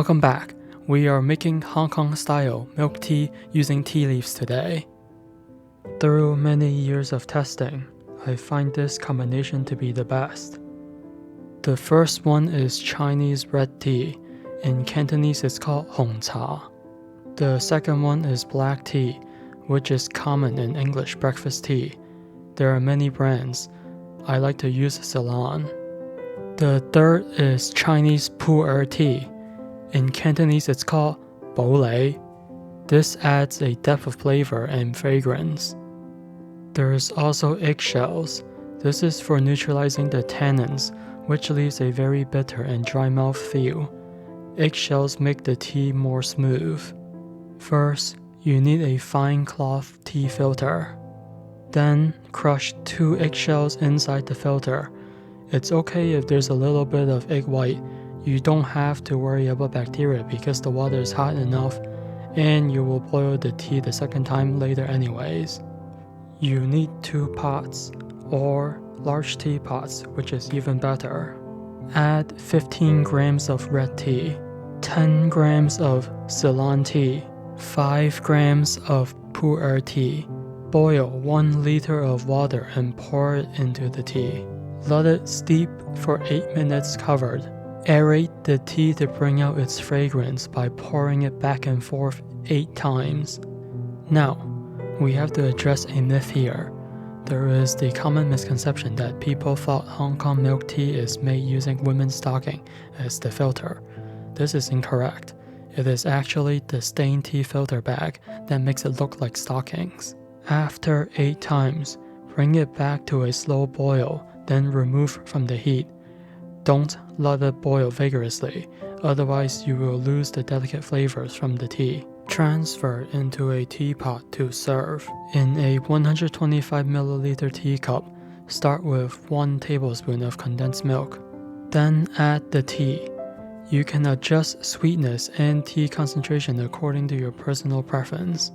Welcome back. We are making Hong Kong style milk tea using tea leaves today. Through many years of testing, I find this combination to be the best. The first one is Chinese red tea. In Cantonese it's called Hong Cha. The second one is black tea, which is common in English breakfast tea. There are many brands. I like to use Ceylon. The third is Chinese pu'er tea. In Cantonese it's called bo lei. This adds a depth of flavor and fragrance. There is also eggshells. This is for neutralizing the tannins, which leaves a very bitter and dry mouth feel. Eggshells make the tea more smooth. First, you need a fine cloth tea filter. Then, crush 2 eggshells inside the filter. It's okay if there's a little bit of egg white. You don't have to worry about bacteria because the water is hot enough and you will boil the tea the second time later anyways. You need 2 pots or large teapots, which is even better. Add 15 grams of red tea, 10 grams of Ceylon tea, 5 grams of pu'er tea. Boil 1 liter of water and pour it into the tea. Let it steep for 8 minutes covered. Aerate the tea to bring out its fragrance by pouring it back and forth 8 times. Now, we have to address a myth here. There is the common misconception that people thought Hong Kong milk tea is made using women's stocking as the filter. This is incorrect. It is actually the stained tea filter bag that makes it look like stockings. After 8 times, bring it back to a slow boil, then remove from the heat. Don't let it boil vigorously, otherwise you will lose the delicate flavors from the tea. Transfer into a teapot to serve. In a 125 ml teacup, start with 1 tablespoon of condensed milk. Then add the tea. You can adjust sweetness and tea concentration according to your personal preference.